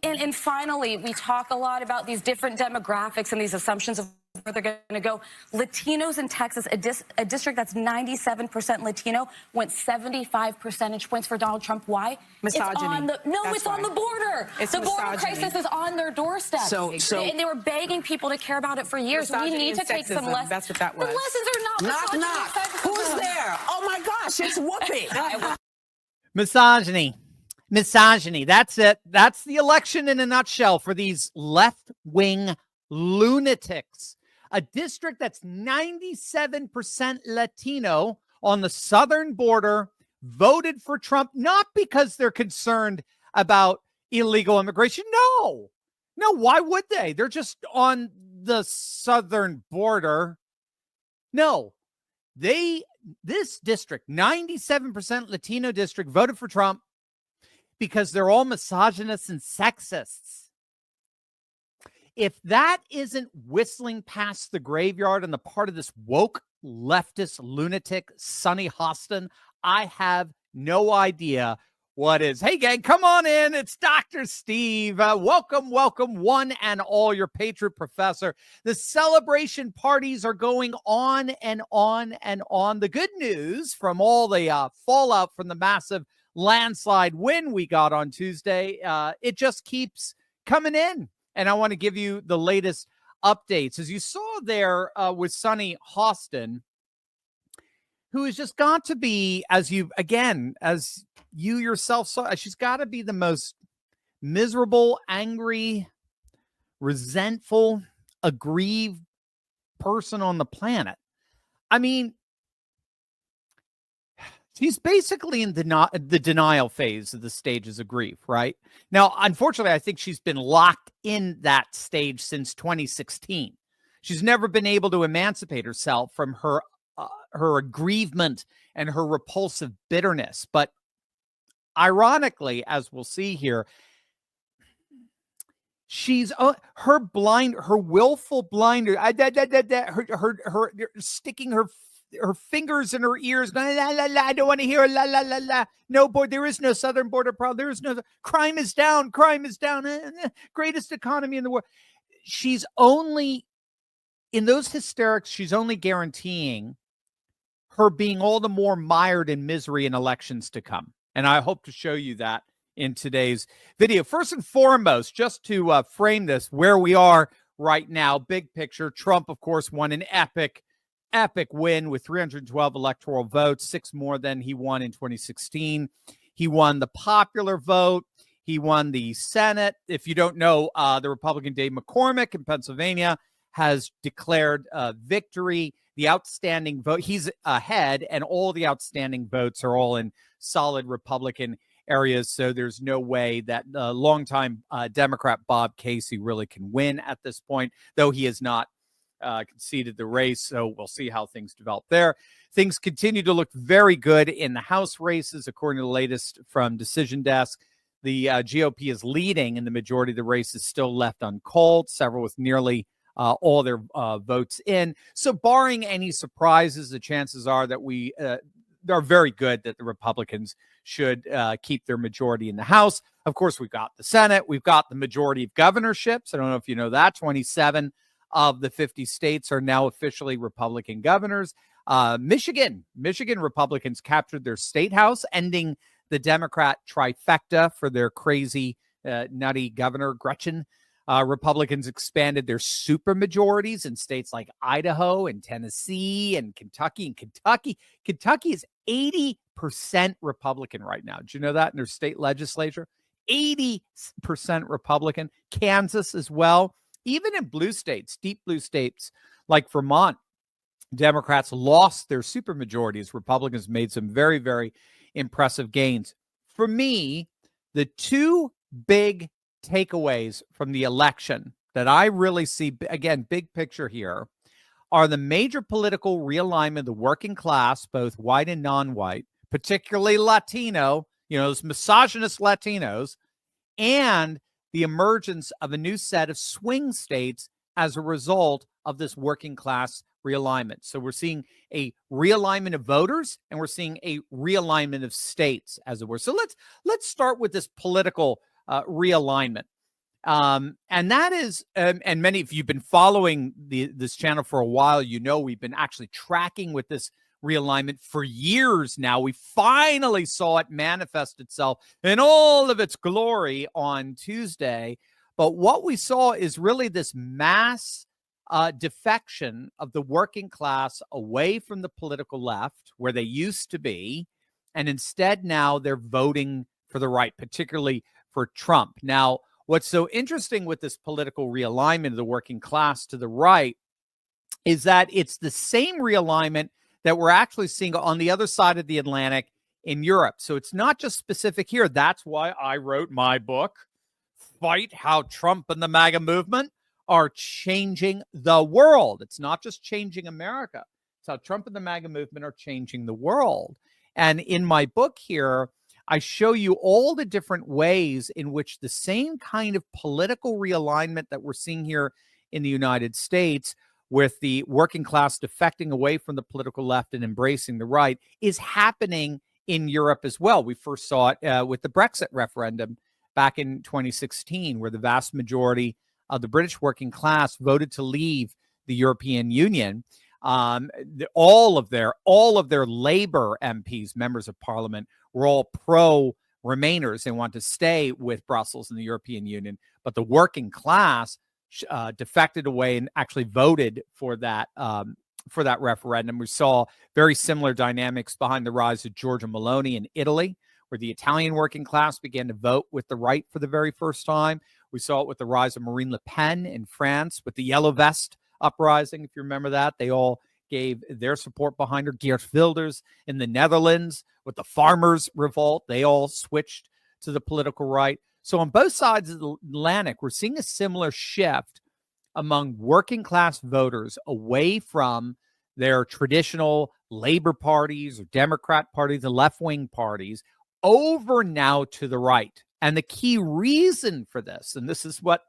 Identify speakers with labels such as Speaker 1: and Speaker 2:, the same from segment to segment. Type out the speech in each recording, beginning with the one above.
Speaker 1: And finally, we talk a lot about these different demographics and these assumptions of where they're going to go. Latinos in Texas, a district that's 97% Latino, went 75 percentage points for Donald Trump. Why?
Speaker 2: Misogyny.
Speaker 1: It's on the border.
Speaker 2: It's
Speaker 1: the border
Speaker 2: misogyny.
Speaker 1: crisis is on their doorstep. And they were begging people to care about it for years. We need to take some lessons.
Speaker 2: That's what that was.
Speaker 1: The lessons are not
Speaker 2: Knock, knock. Who's there? Oh, my gosh, it's Whoopi.
Speaker 3: Misogyny. That's it. That's the election in a nutshell for these left-wing lunatics. A district that's 97% Latino on the southern border voted for Trump, not because they're concerned about illegal immigration. No, why would they? They're just on the southern border. No, this district, 97% Latino district, voted for Trump because they're all misogynists and sexists. If that isn't whistling past the graveyard on the part of this woke leftist lunatic, Sonny Hostin, I have no idea what is. Hey, gang, come on in. It's Dr. Steve. Welcome, one and all, your Patriot professor. The celebration parties are going on and on and on. The good news from all the fallout from the massive landslide win we got on Tuesday, it just keeps coming in. And I want to give you the latest updates. As you saw there with Sonny Hostin, who has just got to be, as you yourself saw, she's got to be the most miserable, angry, resentful, aggrieved person on the planet. I mean, she's basically in the denial phase of the stages of grief, right? Now, unfortunately, I think she's been locked in that stage since 2016. She's never been able to emancipate herself from her aggrievement and her repulsive bitterness. But ironically, as we'll see here, she's her willful blinder, her sticking her fingers in her ears. La, la, la, la, I don't want to hear la, la, la, la. No, boy, there is no southern border problem. There is no crime is down. Greatest economy in the world. She's only in those hysterics. She's only guaranteeing her being all the more mired in misery in elections to come. And I hope to show you that in today's video. First and foremost, just to frame this where we are right now, big picture, Trump, of course, won an epic win with 312 electoral votes, 6 more than he won in 2016. He won the popular vote. He won the Senate. If you don't know, the Republican Dave McCormick in Pennsylvania has declared victory. The outstanding vote, he's ahead, and all the outstanding votes are all in solid Republican areas. So there's no way that longtime Democrat Bob Casey really can win at this point, though he has not conceded the race. So we'll see how things develop there. Things continue to look very good in the House races. According to the latest from Decision Desk, the GOP is leading, and the majority of the races still left uncalled, several with nearly all their votes in. So barring any surprises, the chances are that we are very good that the Republicans should keep their majority in the House. Of course, we've got the Senate. We've got the majority of governorships. I don't know if you know that. 27 of the 50 states are now officially Republican governors. Michigan Republicans captured their state house, ending the Democrat trifecta for their crazy, nutty governor, Gretchen. Republicans expanded their supermajorities in states like Idaho and Tennessee and Kentucky. Kentucky is 80% Republican right now. Did you know that in their state legislature? 80% Republican. Kansas as well. Even in blue states, deep blue states like Vermont, Democrats lost their supermajorities. Republicans made some very, very impressive gains. For me, the two big takeaways from the election that I really see, again, big picture here, are the major political realignment of the working class, both white and non-white, particularly Latino, those misogynist Latinos, and the emergence of a new set of swing states as a result of this working class realignment. So we're seeing a realignment of voters, and we're seeing a realignment of states, as it were. So let's start with this political realignment. And that is, and many of you've been following this channel for a while, you know, we've been actually tracking with this realignment for years now. We finally saw it manifest itself in all of its glory on Tuesday. But what we saw is really this mass defection of the working class away from the political left, where they used to be, and instead now they're voting for the right, particularly for Trump. Now, what's so interesting with this political realignment of the working class to the right is that it's the same realignment that we're actually seeing on the other side of the Atlantic in Europe. So it's not just specific here. That's why I wrote my book, Fight How Trump and the MAGA Movement Are Changing the World. It's not just changing America. It's how Trump and the MAGA movement are changing the world. And in my book here, I show you all the different ways in which the same kind of political realignment that we're seeing here in the United States, with the working class defecting away from the political left and embracing the right, is happening in Europe as well. We first saw it with the Brexit referendum back in 2016, where the vast majority of the British working class voted to leave the European Union. All of their Labour MPs, members of Parliament, were all pro-Remainers. They want to stay with Brussels and the European Union, but the working class defected away and actually voted for that referendum. We saw very similar dynamics behind the rise of Giorgia Meloni in Italy, where the Italian working class began to vote with the right for the very first time. We saw it with the rise of Marine Le Pen in France, with the Yellow Vest uprising, if you remember that. They all gave their support behind her. Geert Wilders in the Netherlands, with the Farmers' Revolt, they all switched to the political right. So on both sides of the Atlantic, we're seeing a similar shift among working class voters away from their traditional Labor parties or Democrat parties, the left-wing parties, over now to the right. And the key reason for this, and this is what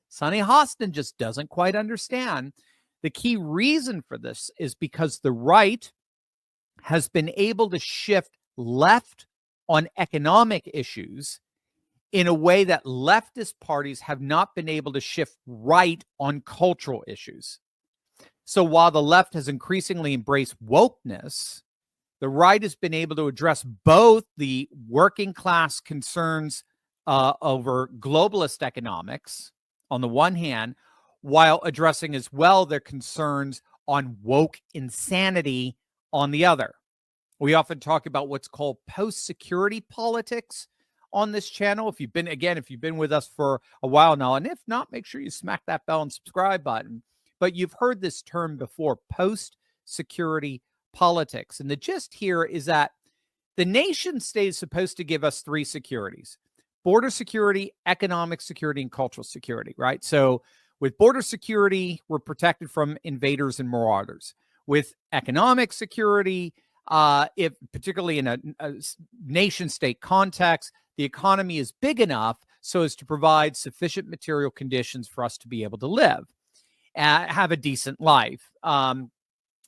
Speaker 3: Sonny Hostin just doesn't quite understand, the key reason for this is because the right has been able to shift left on economic issues in a way that leftist parties have not been able to shift right on cultural issues. So while the left has increasingly embraced wokeness, the right has been able to address both the working class concerns over globalist economics on the one hand, while addressing as well their concerns on woke insanity on the other. We often talk about what's called post-security politics on this channel. If you've been with us for a while now, and if not, make sure you smack that bell and subscribe button. But you've heard this term before, post-security politics. And the gist here is that the nation state is supposed to give us three securities: border security, economic security, and cultural security, right? So with border security, we're protected from invaders and marauders. With economic security, if particularly in a nation state context, the economy is big enough so as to provide sufficient material conditions for us to be able to live, have a decent life.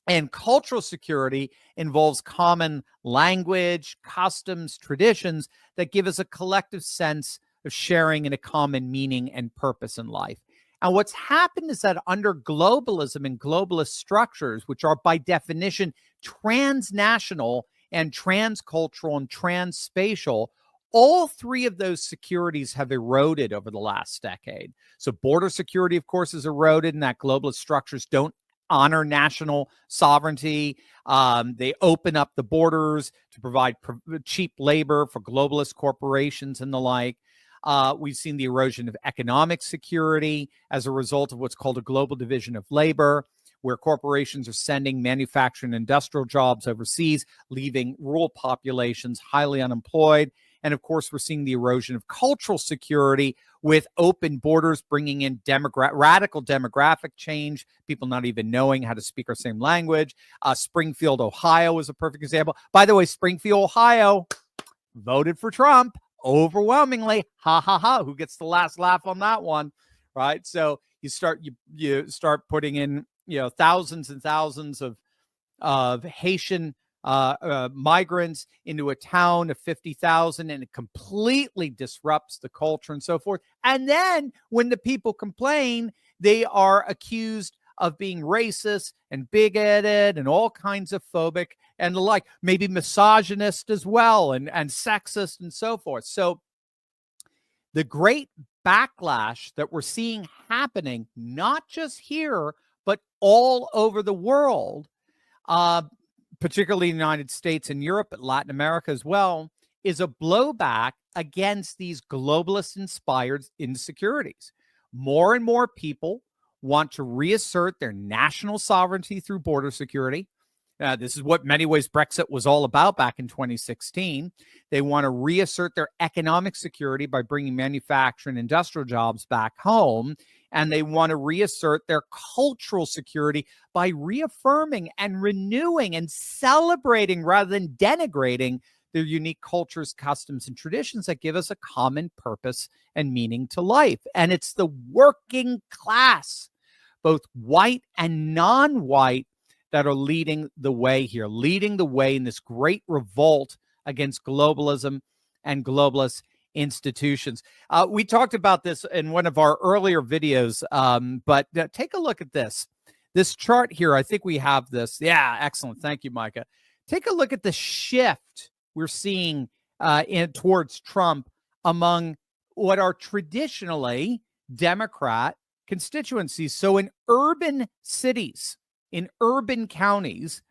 Speaker 3: And cultural security involves common language, customs, traditions that give us a collective sense of sharing in a common meaning and purpose in life. And what's happened is that under globalism and globalist structures, which are by definition transnational and transcultural and transspatial, all three of those securities have eroded over the last decade. So border security, of course, is eroded, and that globalist structures don't honor national sovereignty. They open up the borders to provide cheap labor for globalist corporations and the like. We've seen the erosion of economic security as a result of what's called a global division of labor, where corporations are sending manufacturing and industrial jobs overseas, leaving rural populations highly unemployed. And of course, we're seeing the erosion of cultural security with open borders bringing in radical demographic change, people not even knowing how to speak our same language. Springfield, Ohio is a perfect example. By the way, Springfield, Ohio voted for Trump overwhelmingly. Ha, ha, ha. Who gets the last laugh on that one, right? So you start putting in, thousands and thousands of Haitian migrants into a town of 50,000, and it completely disrupts the culture and so forth. And then when the people complain, they are accused of being racist and bigoted and all kinds of phobic and the like, maybe misogynist as well, and sexist and so forth. So the great backlash that we're seeing happening, not just here, but all over the world, particularly in the United States and Europe, but Latin America as well, is a blowback against these globalist-inspired insecurities. More and more people want to reassert their national sovereignty through border security. This is what, in many ways, Brexit was all about back in 2016. They want to reassert their economic security by bringing manufacturing and industrial jobs back home. And they want to reassert their cultural security by reaffirming and renewing and celebrating rather than denigrating their unique cultures, customs, and traditions that give us a common purpose and meaning to life. And it's the working class, both white and non-white, that are leading the way here, leading the way in this great revolt against globalism and globalist institutions. We talked about this in one of our earlier videos, but take a look at this. This chart here, I think we have this. Yeah, excellent. Thank you, Micah. Take a look at the shift we're seeing towards Trump among what are traditionally Democrat constituencies. So in urban cities, in urban counties,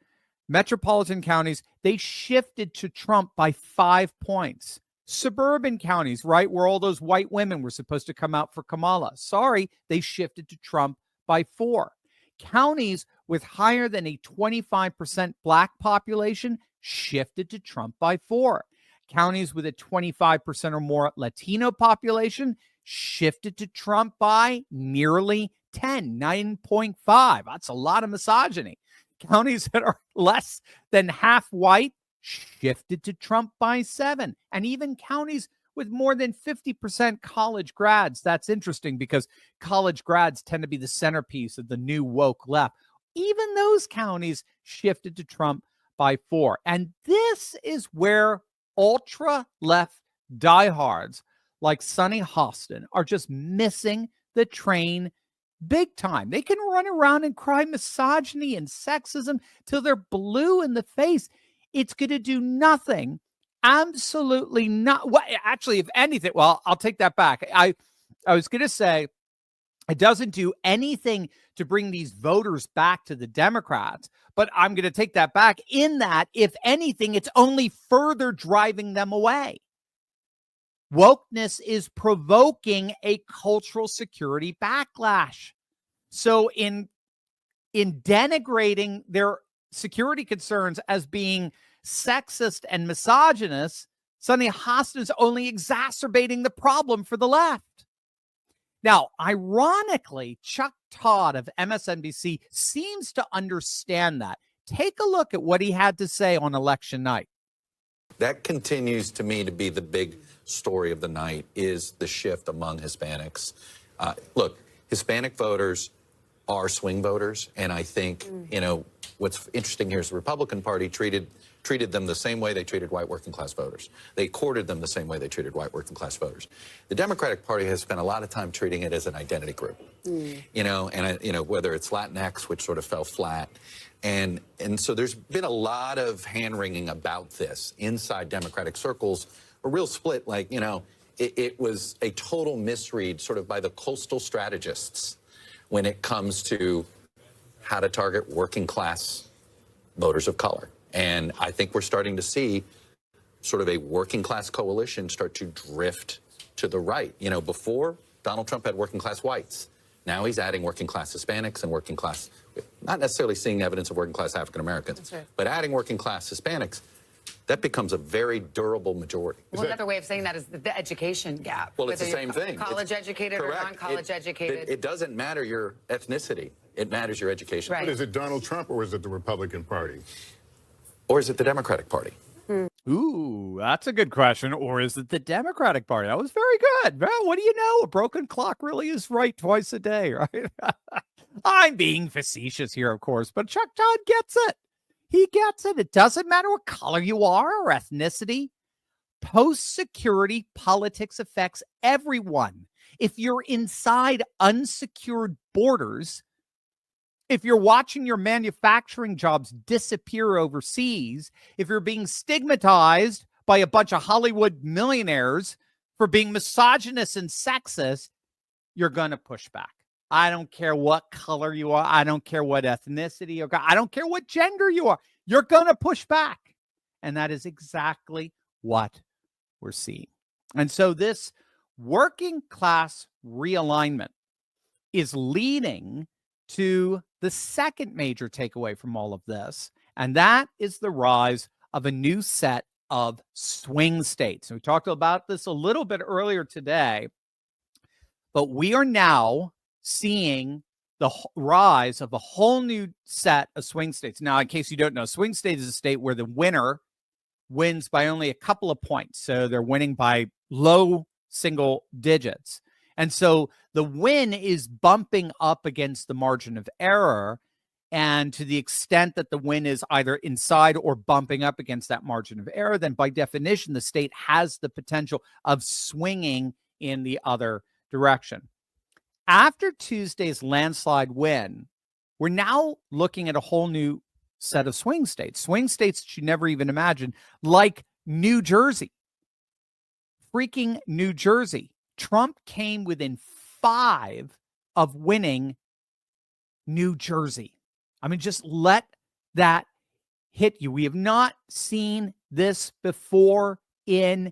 Speaker 3: metropolitan counties, they shifted to Trump by 5 points. Suburban counties, right, where all those white women were supposed to come out for Kamala, sorry, they shifted to Trump by 4. Counties with higher than a 25% black population shifted to Trump by 4. Counties with a 25% or more Latino population shifted to Trump by nearly 10, 9.5. That's a lot of misogyny. Counties that are less than half white shifted to Trump by 7. And even counties with more than 50% college grads. That's interesting because college grads tend to be the centerpiece of the new woke left. Even those counties shifted to Trump by 4. And this is where ultra-left diehards like Sonny Hostin are just missing the train big time. They can run around and cry misogyny and sexism till they're blue in the face. It's going to do nothing. Absolutely not. Well, actually, if anything, well, I'll take that back. I was going to say it doesn't do anything to bring these voters back to the Democrats, but I'm going to take that back in that, if anything, it's only further driving them away. Wokeness is provoking a cultural security backlash. So in denigrating their security concerns as being sexist and misogynist, Sonny Hostin is only exacerbating the problem for the left. Now, ironically, Chuck Todd of MSNBC seems to understand that. Take a look at what he had to say on election night.
Speaker 4: That continues to me to be the big story of the night, is the shift among Hispanics. Look, Hispanic voters are swing voters, and I think, you know, what's interesting here is the Republican Party treated them the same way they treated white working class voters. They courted them the same way they treated white working class voters. The Democratic Party has spent a lot of time treating it as an identity group, you know, and you know, whether it's Latinx, which sort of fell flat, and so there's been a lot of hand wringing about this inside Democratic circles, a real split. Like, you know, it was a total misread, sort of by the coastal strategists, when it comes to how to target working class voters of color. And I think we're starting to see sort of a working class coalition start to drift to the right. You know, before, Donald Trump had working class whites. Now he's adding working class Hispanics and working class, not necessarily seeing evidence of working class African Americans, but adding working class Hispanics. That becomes a very durable majority.
Speaker 5: Well, another way of saying that is the education gap.
Speaker 4: Well, it's the same thing.
Speaker 5: College educated or non-college educated.
Speaker 4: It doesn't matter your ethnicity. It matters your education.
Speaker 5: Right.
Speaker 6: But is it Donald Trump or is it the Republican Party?
Speaker 4: Or is it the Democratic Party?
Speaker 3: Ooh, that's a good question. Or is it the Democratic Party? That was very good. Well, what do you know? A broken clock really is right twice a day, right? I'm being facetious here, of course, but Chuck Todd gets it. He gets it. It doesn't matter what color you are or ethnicity. Post-security politics affects everyone. If you're inside unsecured borders, if you're watching your manufacturing jobs disappear overseas, if you're being stigmatized by a bunch of Hollywood millionaires for being misogynist and sexist, you're going to push back. I don't care what color you are. I don't care what ethnicity you are. I don't care what gender you are. You're going to push back. And that is exactly what we're seeing. And so this working class realignment is leading to the second major takeaway from all of this, and that is the rise of a new set of swing states. And we talked about this a little bit earlier today, but we are now seeing the rise of a whole new set of swing states. Now, in case you don't know, swing state is a state where the winner wins by only a couple of points. So they're winning by low single digits. And so the win is bumping up against the margin of error. And to the extent that the win is either inside or bumping up against that margin of error, then by definition, the state has the potential of swinging in the other direction. After Tuesday's landslide win, we're now looking at a whole new set of swing states that you never even imagined, like New Jersey. Freaking New Jersey. Trump came within 5 of winning New Jersey. I mean, just let that hit you. We have not seen this before in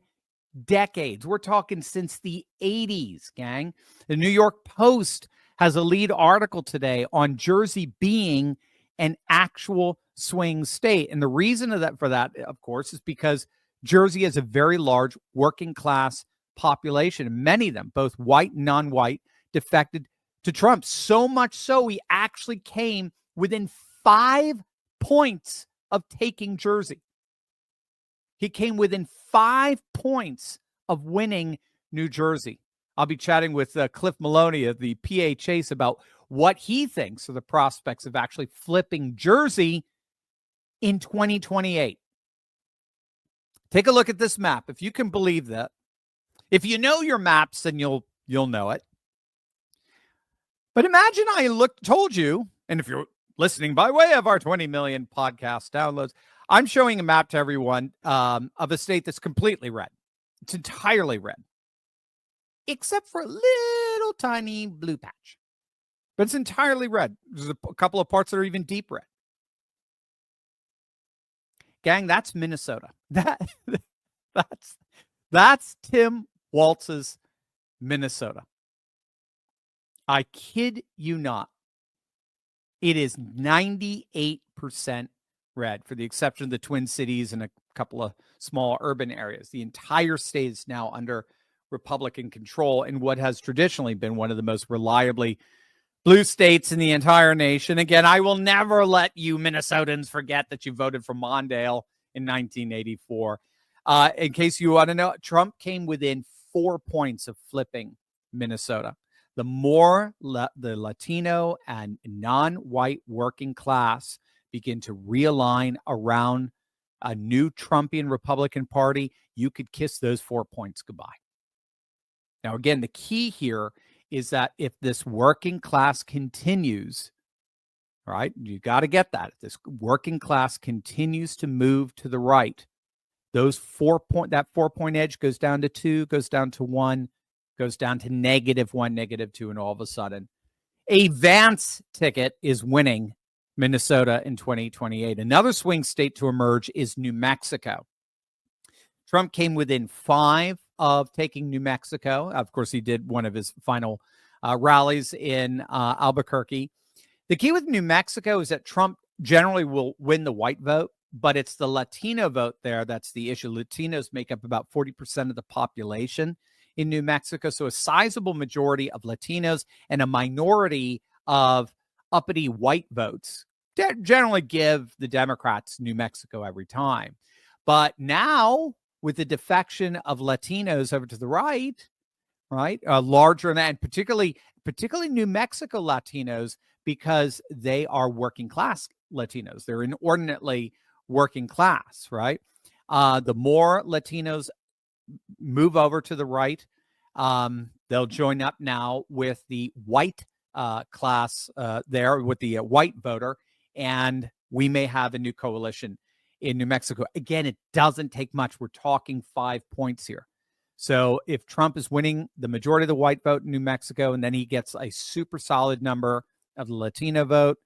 Speaker 3: decades. We're talking since the 80s, gang. The New York Post has a lead article today on Jersey being an actual swing state. And the reason for that, of course, is because Jersey has a very large working class population. Many of them, both white and non-white, defected to Trump. So much so, he actually came within 5 points of taking Jersey. He came within 5 points of winning New Jersey. I'll be chatting with Cliff Maloney of the PA Chase about what he thinks of the prospects of actually flipping Jersey in 2028. Take a look at this map. If you can believe that. If you know your maps, then you'll know it. But imagine I told you, and if you're listening by way of our 20 million podcast downloads, I'm showing a map to everyone of a state that's completely red. It's entirely red, except for a little tiny blue patch. But it's entirely red. There's a couple of parts that are even deep red. Gang, that's Minnesota. That's Tim Walz's Minnesota. I kid you not. It is 98% red, for the exception of the Twin Cities and a couple of small urban areas. The entire state is now under Republican control in what has traditionally been one of the most reliably blue states in the entire nation. Again, I will never let you Minnesotans forget that you voted for Mondale in 1984. In case you want to know, Trump came within 4 points of flipping Minnesota. The more the Latino and non-white working class begin to realign around a new Trumpian Republican Party, you could kiss those 4 points goodbye. Now, again, the key here is that if this working class continues, all right, you got to get that. If this working class continues to move to the right, that 4 point edge goes down to 2, goes down to 1, goes down to -1, -2, and all of a sudden, a Vance ticket is winning Minnesota in 2028. Another swing state to emerge is New Mexico. Trump came within 5 of taking New Mexico. Of course, he did one of his final rallies in Albuquerque. The key with New Mexico is that Trump generally will win the white vote, but it's the Latino vote there that's the issue. Latinos make up about 40% of the population in New Mexico, so a sizable majority of Latinos and a minority of uppity white votes generally give the Democrats New Mexico every time. But now, with the defection of Latinos over to the right, larger than that, and particularly New Mexico Latinos, because they are working class Latinos. They're inordinately working class, right? The more Latinos move over to the right, they'll join up now with the white class there, with the white voter, and we may have a new coalition in New Mexico. Again, it doesn't take much. We're talking 5 points here. So if Trump is winning the majority of the white vote in New Mexico, and then he gets a super solid number of the Latino vote,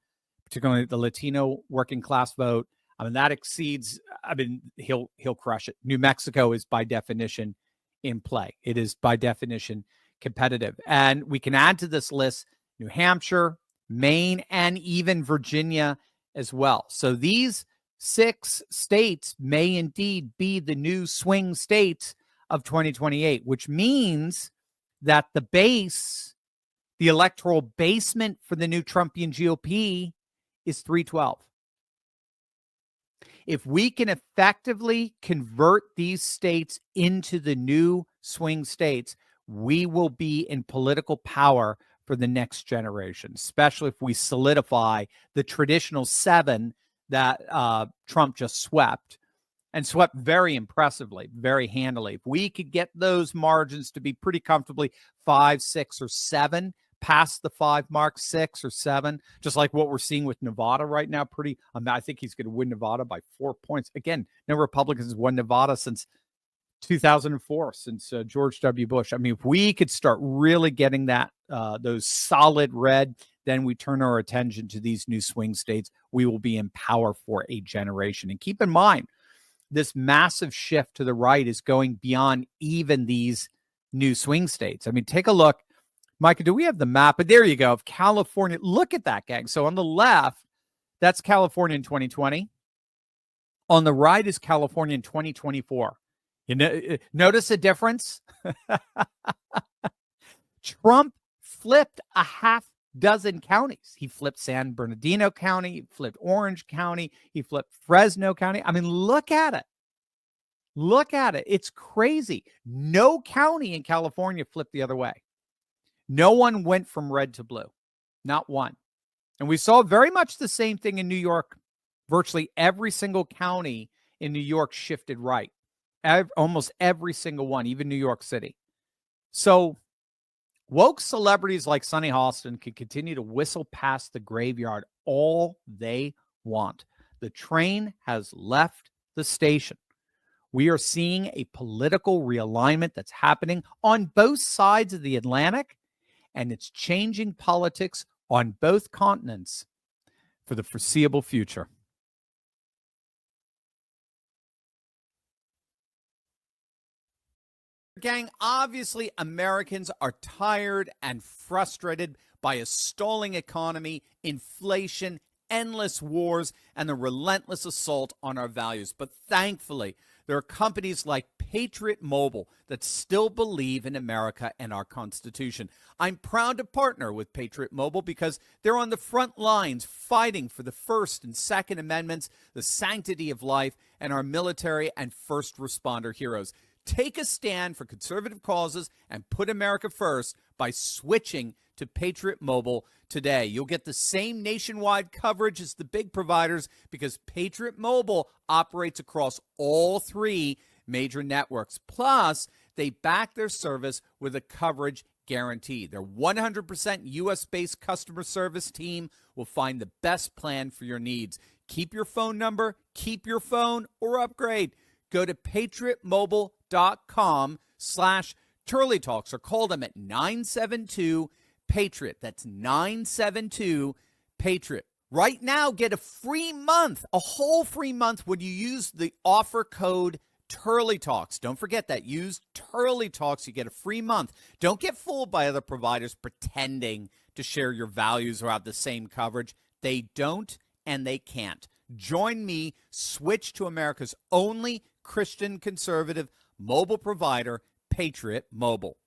Speaker 3: particularly the Latino working class vote, I mean, that exceeds, I mean, he'll crush it. New Mexico is by definition in play. It is by definition competitive. And we can add to this list New Hampshire, Maine, and even Virginia as well. So these 6 states may indeed be the new swing states of 2028, which means that the base, the electoral basement for the new Trumpian GOP is 312. If we can effectively convert these states into the new swing states, we will be in political power for the next generation, especially if we solidify the traditional 7 that Trump just swept, and swept very impressively, very handily. If we could get those margins to be pretty comfortably 5, 6, or 7, past the 5 mark, 6 or 7, just like what we're seeing with Nevada right now. I think he's going to win Nevada by 4 points. Again, no Republicans won Nevada since 2004, since George W. Bush. I mean, if we could start really getting that those solid red, then we turn our attention to these new swing states. We will be in power for a generation. And keep in mind, this massive shift to the right is going beyond even these new swing states. I mean, take a look. Micah, do we have the map? But there you go, of California. Look at that, gang. So on the left, that's California in 2020. On the right is California in 2024. You know, notice the difference? Trump flipped a half dozen counties. He flipped San Bernardino County, he flipped Orange County, he flipped Fresno County. I mean, look at it. Look at it. It's crazy. No county in California flipped the other way. No one went from red to blue. Not one. And we saw very much the same thing in New York. Virtually every single county in New York shifted right. Almost every single one, even New York City. So woke celebrities like Sonny Halston can continue to whistle past the graveyard all they want. The train has left the station. We are seeing a political realignment that's happening on both sides of the Atlantic, and it's changing politics on both continents for the foreseeable future. Gang, obviously Americans are tired and frustrated by a stalling economy, inflation, endless wars, and the relentless assault on our values. But thankfully, there are companies like Patriot Mobile that still believe in America and our Constitution. I'm proud to partner with Patriot Mobile because they're on the front lines fighting for the First and Second Amendments, the sanctity of life, and our military and first responder heroes. Take a stand for conservative causes and put America first by switching to Patriot Mobile today. You'll get the same nationwide coverage as the big providers because Patriot Mobile operates across all 3 major networks. Plus, they back their service with a coverage guarantee. Their 100% U.S.-based customer service team will find the best plan for your needs. Keep your phone number, keep your phone, or upgrade. Go to patriotmobile.com/TurleyTalks or call them at 972-PATRIOT. That's 972-PATRIOT. Right now, get a free month, a whole free month when you use the offer code TurleyTalks. Don't forget that. Use TurleyTalks. You get a free month. Don't get fooled by other providers pretending to share your values or have the same coverage. They don't and they can't. Join me. Switch to America's only Christian conservative mobile provider, Patriot Mobile.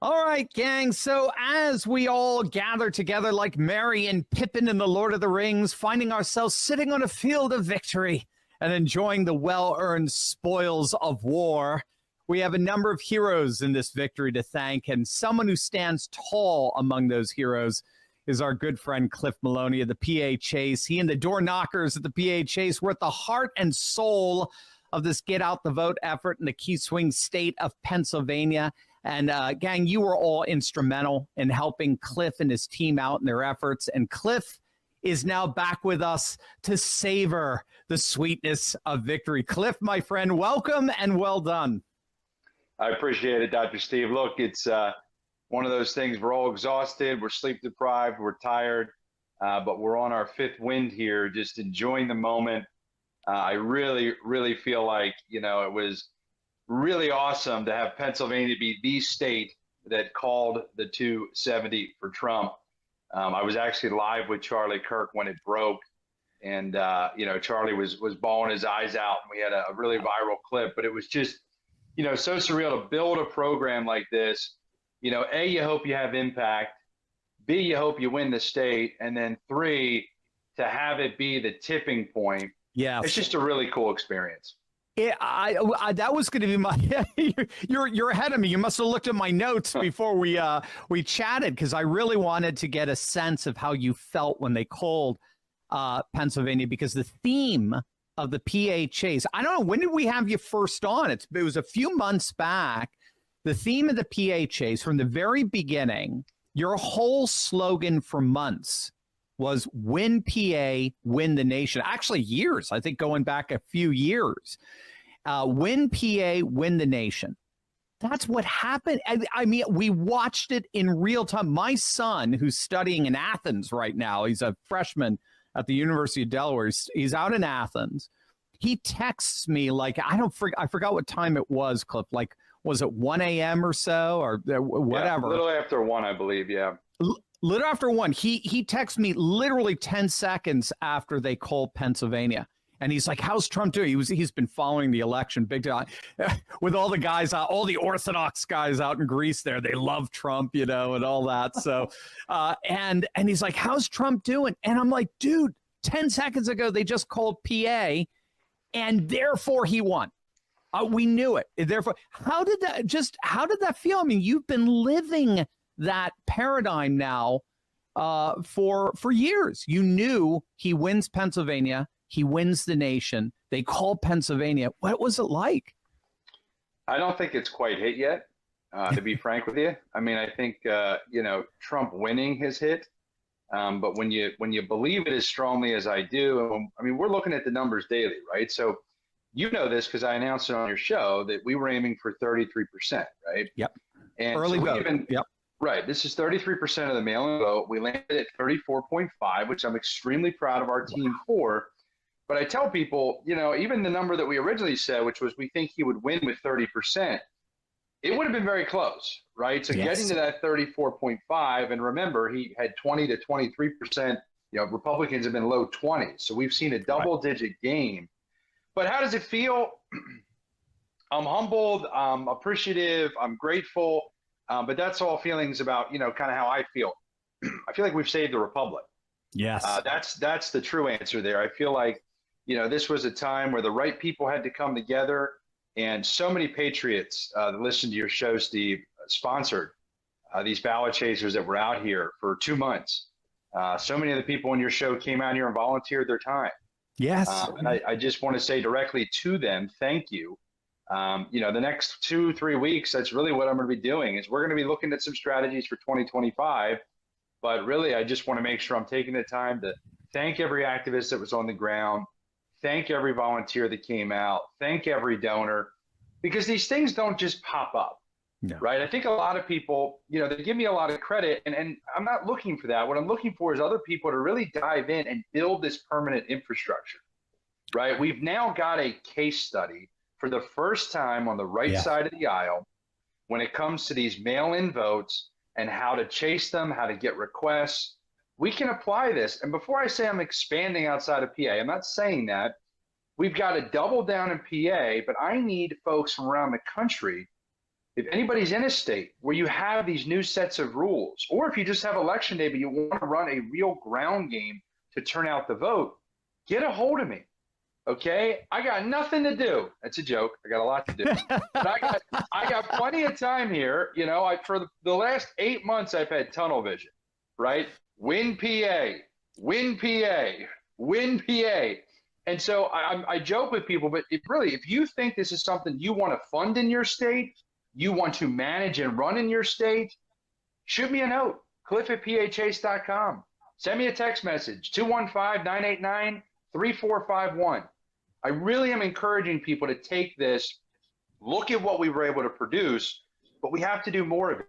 Speaker 3: All right, gang. So as we all gather together like Merry and Pippin in The Lord of the Rings, finding ourselves sitting on a field of victory and enjoying the well-earned spoils of war, we have a number of heroes in this victory to thank, and someone who stands tall among those heroes is our good friend Cliff Maloney of the PA Chase. He and the door knockers at the PA Chase were at the heart and soul of this Get Out the Vote effort in the key swing state of Pennsylvania. And gang, you were all instrumental in helping Cliff and his team out in their efforts. And Cliff is now back with us to savor the sweetness of victory. Cliff, my friend, welcome and well done.
Speaker 7: I appreciate it, Dr. Steve. Look, it's one of those things. We're all exhausted. We're sleep deprived. We're tired, but we're on our fifth wind here, just enjoying the moment. I really, really feel like, it was really awesome to have Pennsylvania be the state that called the 270 for Trump. I was actually live with Charlie Kirk when it broke, and Charlie was bawling his eyes out, and we had a really viral clip. But it was just, so surreal to build a program like this. A, you hope you have impact. B, you hope you win the state, and then 3, to have it be the tipping point.
Speaker 3: Yeah,
Speaker 7: it's just a really cool experience.
Speaker 3: Yeah, that was going to be my. You're ahead of me. You must have looked at my notes before we chatted, because I really wanted to get a sense of how you felt when they called Pennsylvania, because the theme of the PA Chase. I don't know, when did we have you first on? It was a few months back. The theme of the PA Chase from the very beginning. Your whole slogan for months was "Win PA, win the nation." Actually, years. I think going back a few years. Win PA, win the nation. That's what happened. I mean, we watched it in real time. My son, who's studying in Athens right now, he's a freshman at the University of Delaware. He's out in Athens. He texts me like, I forgot what time it was, Cliff. Like, was it 1 a.m. or so, or whatever?
Speaker 7: Yeah, a little after 1, I believe. Yeah.
Speaker 3: Little after 1, he texted me literally 10 seconds after they called Pennsylvania. And he's like, how's Trump doing? He's been following the election big time with all the guys out, all the Orthodox guys out in Greece there. They love Trump, and all that. So, and he's like, how's Trump doing? And I'm like, dude, 10 seconds ago, they just called PA and therefore he won. We knew it. Therefore, how did that feel? I mean, you've been living that paradigm now for years. You knew he wins Pennsylvania. He wins the nation. They call Pennsylvania. What was it like?
Speaker 7: I don't think it's quite hit yet, to be frank with you. I mean, I think, Trump winning has hit. But when you believe it as strongly as I do, I mean, we're looking at the numbers daily, right? So you know this because I announced it on your show that we were aiming for 33%, right?
Speaker 3: Yep.
Speaker 7: And
Speaker 3: early
Speaker 7: so
Speaker 3: vote. Yep.
Speaker 7: Right. This is 33% of the mail-in vote. We landed at 34.5, which I'm extremely proud of our team for. But I tell people, even the number that we originally said, which was we think he would win with 30%, it would have been very close, right? So getting to that 34.5, and remember, he had 20 to 23%. Republicans have been low 20s. So we've seen a double-digit gain. But how does it feel? I'm humbled. I'm appreciative. I'm grateful. But that's all feelings about, kind of how I feel. I feel like we've saved the republic.
Speaker 3: Yes.
Speaker 7: That's the true answer there. I feel like, this was a time where the right people had to come together, and so many patriots that listened to your show, Steve, sponsored these ballot chasers that were out here for 2 months. So many of the people on your show came out here and volunteered their time.
Speaker 3: Yes.
Speaker 7: And I just want to say directly to them, thank you. The next 2-3 weeks, that's really what I'm going to be doing is we're going to be looking at some strategies for 2025. But really, I just want to make sure I'm taking the time to thank every activist that was on the ground, thank every volunteer that came out, thank every donor, because these things don't just pop up, right? I think a lot of people, they give me a lot of credit, and I'm not looking for that. What I'm looking for is other people to really dive in and build this permanent infrastructure, right? We've now got a case study for the first time on the right side of the aisle when it comes to these mail-in votes and how to chase them, how to get requests. We can apply this. And before I say I'm expanding outside of PA, I'm not saying that. We've got to double down in PA, but I need folks from around the country. If anybody's in a state where you have these new sets of rules, or if you just have election day, but you want to run a real ground game to turn out the vote, get a hold of me. Okay, I got nothing to do. That's a joke. I got a lot to do. But I got plenty of time here. For the last 8 months, I've had tunnel vision, right? win PA, win PA, win PA. And so I joke with people, but if you think this is something you want to fund in your state, you want to manage and run in your state, shoot me a note, cliff@phase.com. Send me a text message, 215-989-3451. I really am encouraging people to take this, look at what we were able to produce, but we have to do more of it.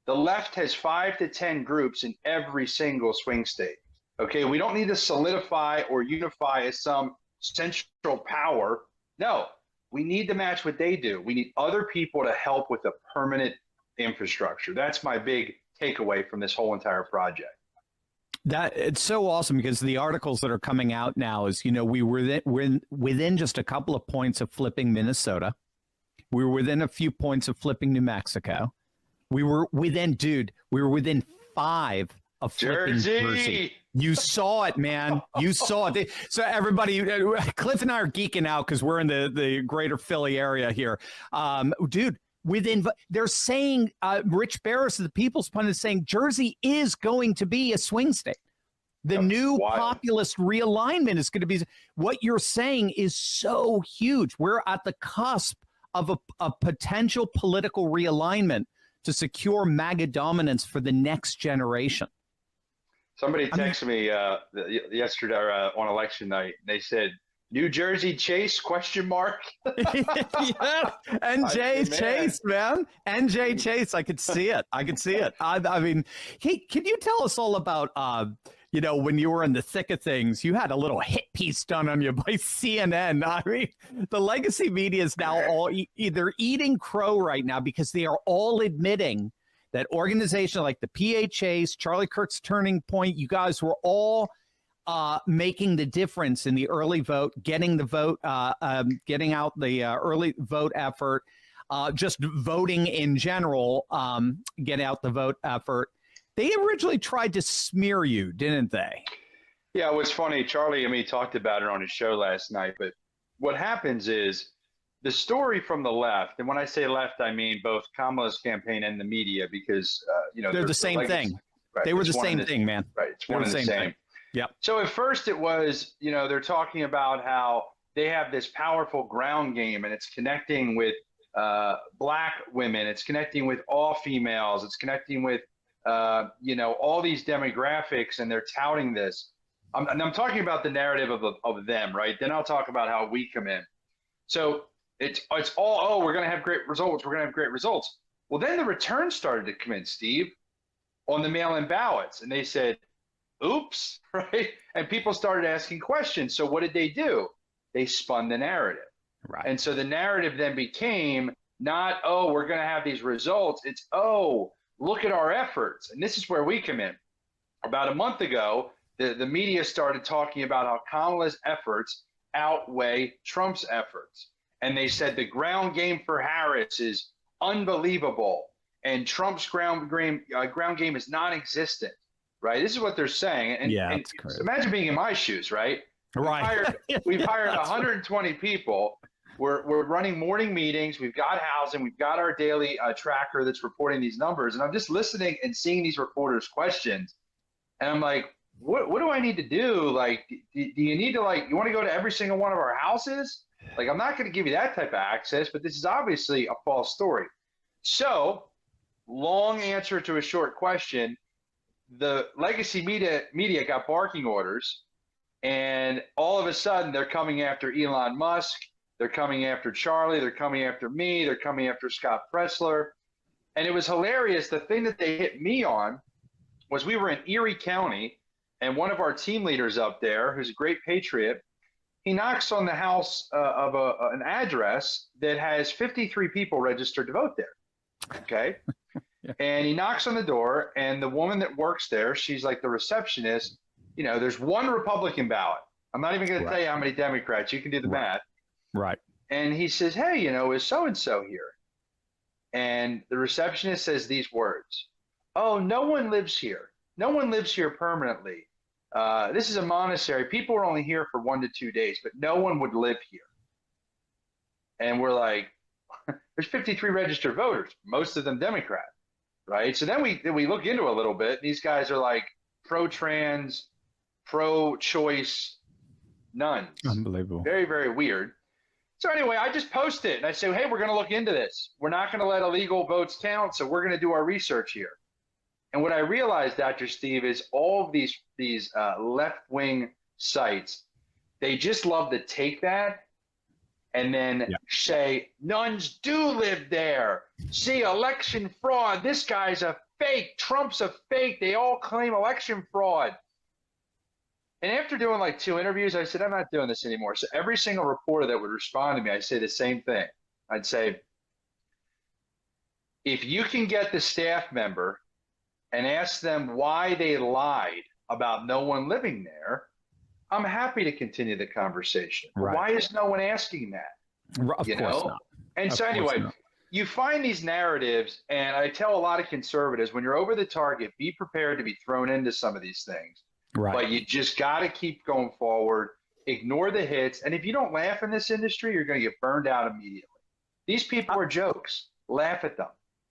Speaker 7: The left has 5 to 10 groups in every single swing state. Okay, we don't need to solidify or unify as some central power. No, we need to match what they do. We need other people to help with a permanent infrastructure. That's my big takeaway from this whole entire project.
Speaker 3: That it's so awesome because the articles that are coming out now is, we were within just a couple of points of flipping Minnesota. We were within a few points of flipping New Mexico. We were within 5 of flipping Jersey. You saw it, man. You saw it. So everybody, Cliff and I are geeking out because we're in the greater Philly area here. Dude, they're saying, Rich Barris of the People's Pundit is saying Jersey is going to be a swing state. The new populist realignment is going to be, what you're saying is so huge. We're at the cusp of a potential political realignment to secure MAGA dominance for the next generation.
Speaker 7: Somebody texted me yesterday on election night. They said, New Jersey Chase, ?
Speaker 3: Yeah, NJ Chase, man. NJ Chase. I could see it. I mean, hey, can you tell us all about, when you were in the thick of things, you had a little hit piece done on you by CNN. I mean, the legacy media is now all either eating crow right now because they are all admitting that organizations like the PHAs, Charlie Kirk's Turning Point, you guys were all making the difference in the early vote, getting the vote, getting out the early vote effort, just voting in general, get out the vote effort. They originally tried to smear you, didn't they?
Speaker 7: Yeah, what's funny, Charlie, talked about it on his show last night, but what happens is the story from the left, and when I say left, I mean both Kamala's campaign and the media, because,
Speaker 3: they're the same thing.
Speaker 7: Right,
Speaker 3: they were the same thing, man.
Speaker 7: Right, it's one and the same.
Speaker 3: Yeah.
Speaker 7: So at first it was, they're talking about how they have this powerful ground game and it's connecting with black women. It's connecting with all females. It's connecting with, all these demographics, and they're touting this. I'm talking about the narrative of them, right? Then I'll talk about how we come in. So it's all, we're going to have great results. We're going to have great results. Well, then the returns started to come in, Steve, on the mail-in ballots. And they said, oops, right? And people started asking questions. So what did they do? They spun the narrative.
Speaker 3: Right.
Speaker 7: And so the narrative then became not, we're going to have these results. It's, look at our efforts. And this is where we come in. About a month ago, the media started talking about how Kamala's efforts outweigh Trump's efforts. And they said the ground game for Harris is unbelievable. And Trump's ground game is non-existent. Right. This is what they're saying. And, and imagine being in my shoes. Right.
Speaker 3: Right.
Speaker 7: We've hired 120 people. We're running morning meetings. We've got housing. We've got our daily tracker that's reporting these numbers. And I'm just listening and seeing these reporters' questions. And I'm like, what do I need to do? Like, do you need to, you want to go to every single one of our houses? Like, I'm not going to give you that type of access, but this is obviously a false story. So, long answer to a short question. The legacy media got barking orders, and all of a sudden they're coming after Elon Musk. They're coming after Charlie. They're coming after me. They're coming after Scott Pressler. And it was hilarious. The thing that they hit me on was we were in Erie County, and one of our team leaders up there, who's a great patriot, he knocks on the house of an address that has 53 people registered to vote there. Okay. Yeah. And he knocks on the door, and the woman that works there, she's like the receptionist. There's one Republican ballot. I'm not even going to tell you how many Democrats. You can do the math.
Speaker 3: Right.
Speaker 7: And he says, hey, is so-and-so here? And the receptionist says these words, no one lives here. No one lives here permanently. This is a monastery. People are only here for 1 to 2 days, but no one would live here. And we're like, there's 53 registered voters, most of them Democrat, right? So then we look into it a little bit. These guys are like, pro-trans, pro-choice nuns.
Speaker 3: Unbelievable.
Speaker 7: Very, very weird. So anyway, I just posted and I said, hey, we're going to look into this. We're not going to let illegal votes count, so we're going to do our research here. And what I realized, Dr. Steve, is all of these left-wing sites, they just love to take that and then say, nuns do live there. See, election fraud. This guy's a fake. Trump's a fake. They all claim election fraud. And after doing like 2 interviews, I said, I'm not doing this anymore. So every single reporter that would respond to me, I'd say the same thing. I'd say, if you can get the staff member and ask them why they lied about no one living there, I'm happy to continue the conversation.
Speaker 3: Right.
Speaker 7: Why is no one asking that?
Speaker 3: Of course not.
Speaker 7: And so anyway, you find these narratives, and I tell a lot of conservatives, when you're over the target, be prepared to be thrown into some of these things.
Speaker 3: Right.
Speaker 7: But you just got to keep going forward, ignore the hits. And if you don't laugh in this industry, you're going to get burned out immediately. These people are jokes. Laugh at them.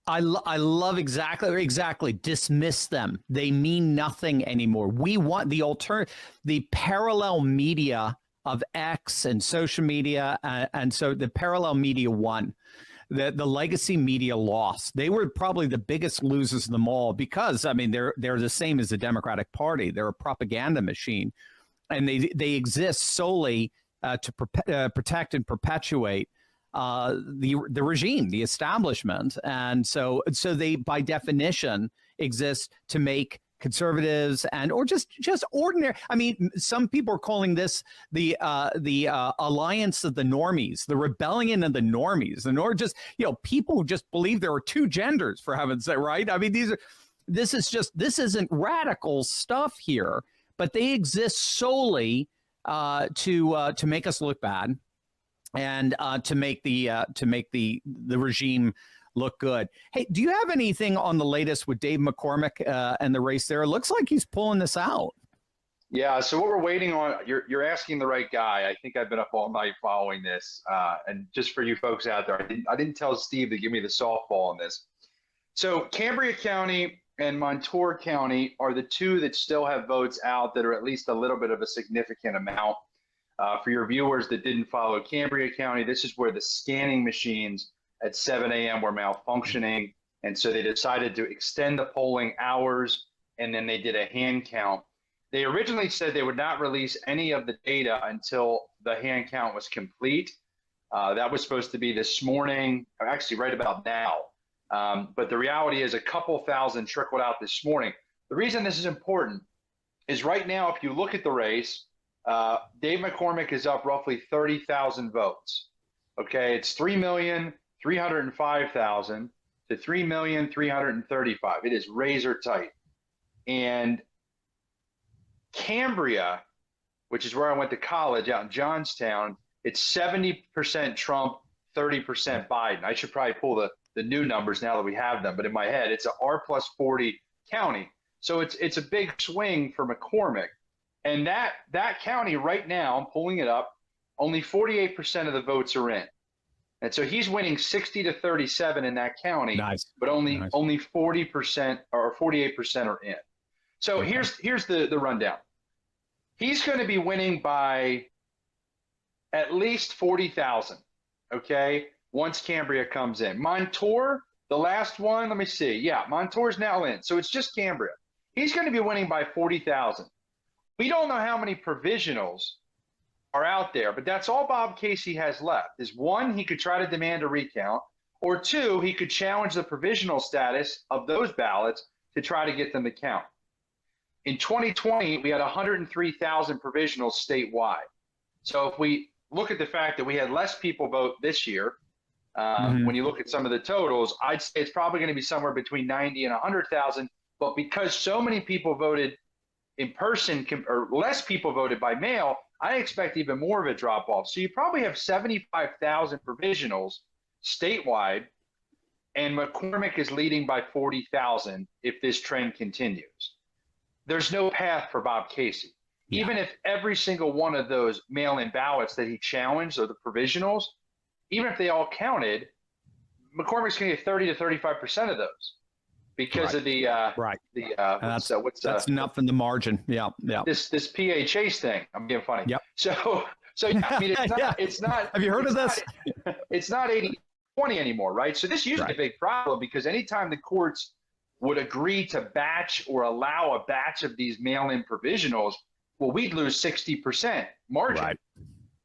Speaker 3: I love exactly. Dismiss them. They mean nothing anymore. We want the parallel media of X and social media. And so the parallel media won. The legacy media lost. They were probably the biggest losers of them all because, I mean, they're the same as the Democratic Party. They're a propaganda machine, and they exist solely to protect and perpetuate the regime, the establishment, and so they by definition exist to make conservatives or just ordinary. I mean, some people are calling this the alliance of the normies, the rebellion of the normies, just people who just believe there are 2 genders, for heaven's sake, right? I mean, this isn't radical stuff here, but they exist solely to make us look bad and to make the regime look good. Hey, do you have anything on the latest with Dave McCormick and the race there? It looks like he's pulling this out.
Speaker 7: Yeah, so what we're waiting on, you're asking the right guy. I think I've been up all night following this. And just for you folks out there, I didn't tell Steve to give me the softball on this. So Cambria County and Montour County are the 2 that still have votes out that are at least a little bit of a significant amount. For your viewers that didn't follow Cambria County, this is where the scanning machines at 7 a.m. were malfunctioning. And so they decided to extend the polling hours, and then they did a hand count. They originally said they would not release any of the data until the hand count was complete. That was supposed to be this morning, or actually right about now. But the reality is a couple thousand trickled out this morning. The reason this is important is right now, if you look at the race, Dave McCormick is up roughly 30,000 votes. Okay, it's 3,305,000 to 3,335,000. It is razor tight. And Cambria, which is where I went to college out in Johnstown, it's 70% Trump, 30% Biden. I should probably pull the new numbers now that we have them, but in my head, it's a R+40 county. So it's a big swing for McCormick. And that county right now, I'm pulling it up, only 48% of the votes are in. And so he's winning 60 to 37 in that county, but only 40% or 48% are in. So here's the rundown. He's going to be winning by at least 40,000, okay, once Cambria comes in. Montour, the last one, let me see. Yeah, Montour's now in. So it's just Cambria. He's going to be winning by 40,000. We don't know how many provisionals are out there, but that's all Bob Casey has left. Is 1, he could try to demand a recount, or 2, he could challenge the provisional status of those ballots to try to get them to count. In 2020, we had 103,000 provisionals statewide. So if we look at the fact that we had less people vote this year, when you look at some of the totals, I'd say it's probably going to be somewhere between 90 and 100,000. But because so many people voted in person or less people voted by mail, I expect even more of a drop off. So you probably have 75,000 provisionals statewide, and McCormick is leading by 40,000 if this trend continues. There's no path for Bob Casey. Yeah. Even if every single one of those mail-in ballots that he challenged or the provisionals, even if they all counted, McCormick's going to get 30 to 35% of those because of the
Speaker 3: right.
Speaker 7: The
Speaker 3: that's enough in the margin. Yeah.
Speaker 7: This PHAs thing. I'm being funny.
Speaker 3: Yep.
Speaker 7: So yeah, I mean, it's not.
Speaker 3: Yeah.
Speaker 7: It's not.
Speaker 3: Have you heard of this?
Speaker 7: It's not 80-20 anymore, right? So this used to be a big problem because anytime the courts would agree to batch or allow a batch of these mail-in provisionals, well, we'd lose 60% margin.
Speaker 3: Right.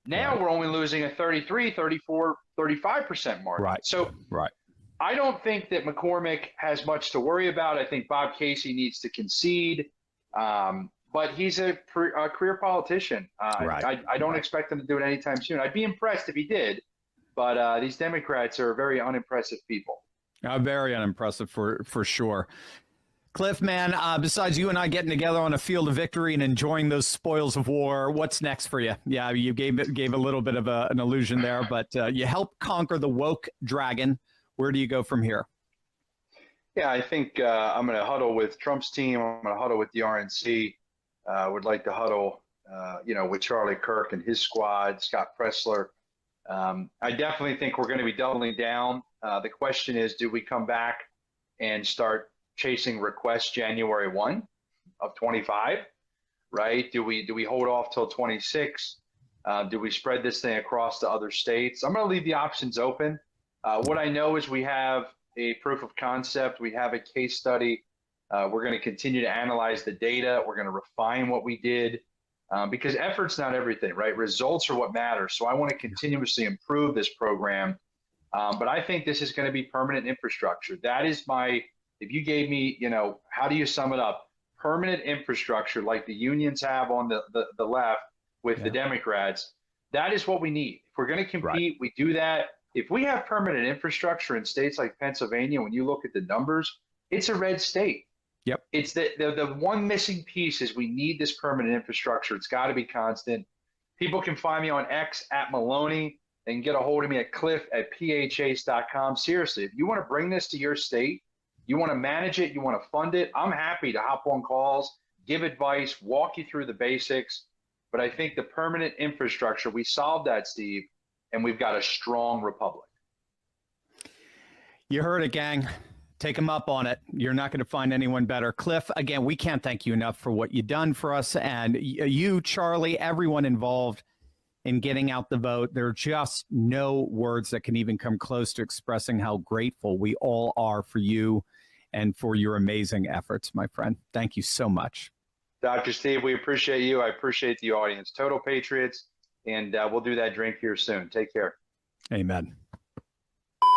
Speaker 7: Now we're only losing a 33, 34, 35% margin.
Speaker 3: Right.
Speaker 7: So I don't think that McCormick has much to worry about. I think Bob Casey needs to concede, but he's a career politician. I don't expect him to do it anytime soon. I'd be impressed if he did, but these Democrats are very unimpressive people.
Speaker 3: Very unimpressive for sure. Cliff, man, besides you and I getting together on a field of victory and enjoying those spoils of war, what's next for you? Yeah, you gave a little bit of an illusion there, but you helped conquer the woke dragon. Where do you go from here?
Speaker 7: Yeah, I think I'm going to huddle with Trump's team. I'm going to huddle with the RNC. Would like to huddle, with Charlie Kirk and his squad, Scott Pressler. I definitely think we're going to be doubling down. The question is, do we come back and start chasing requests January 1 of 25, right? Do we hold off till 26? Do we spread this thing across to other states? I'm going to leave the options open. What I know is we have a proof of concept. We have a case study. We're going to continue to analyze the data. We're going to refine what we did because effort's not everything, right? Results are what matter. So I want to continuously improve this program. But I think this is going to be permanent infrastructure. That is if you gave me, how do you sum it up? Permanent infrastructure like the unions have on the left with the Democrats. That is what we need. If we're going to compete, we do that. If we have permanent infrastructure in states like Pennsylvania, when you look at the numbers, it's a red state.
Speaker 3: Yep.
Speaker 7: It's the one missing piece is we need this permanent infrastructure. It's got to be constant. People can find me on X at Maloney. They can get a hold of me at cliff@phas.com. Seriously, if you want to bring this to your state, you want to manage it, you want to fund it, I'm happy to hop on calls, give advice, walk you through the basics. But I think the permanent infrastructure, we solved that, Steve, and we've got a strong republic.
Speaker 3: You heard it, gang. Take them up on it. You're not going to find anyone better. Cliff, again, we can't thank you enough for what you've done for us. And you, Charlie, everyone involved in getting out the vote. There are just no words that can even come close to expressing how grateful we all are for you and for your amazing efforts, my friend. Thank you so much.
Speaker 7: Dr. Steve, we appreciate you. I appreciate the audience. Total Patriots. And we'll do that drink here soon. Take care.
Speaker 3: Amen.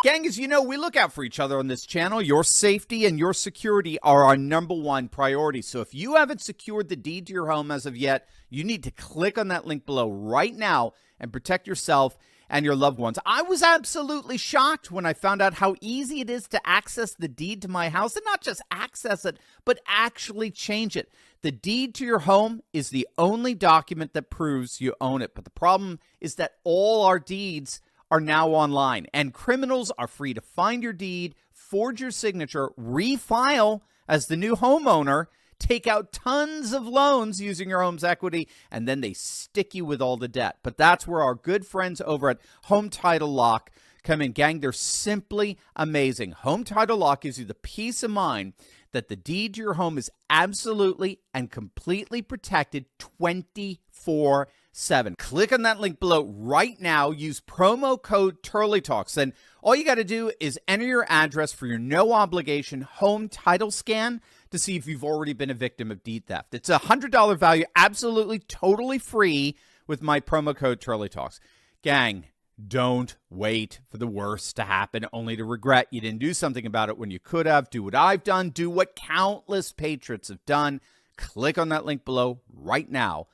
Speaker 3: Gang, as you know, we look out for each other on this channel. Your safety and your security are our #1 priority. So if you haven't secured the deed to your home as of yet, you need to click on that link below right now and protect yourself and your loved ones. I was absolutely shocked when I found out how easy it is to access the deed to my house, and not just access it, but actually change it. The deed to your home is the only document that proves you own it. But the problem is that all our deeds are now online, and criminals are free to find your deed, forge your signature, refile as the new homeowner, take out tons of loans using your home's equity, and then they stick you with all the debt. But that's where our good friends over at Home Title Lock come in. Gang, they're simply amazing. Home Title Lock gives you the peace of mind that the deed to your home is absolutely and completely protected 24/7. Click on that link below right now. Use promo code TurleyTalks. And all you got to do is enter your address for your no-obligation home title scan to see if you've already been a victim of deed theft. It's a $100 value, absolutely, totally free with my promo code TurleyTalks. Gang, don't wait for the worst to happen only to regret you didn't do something about it when you could have. Do what I've done. Do what countless patriots have done. Click on that link below right now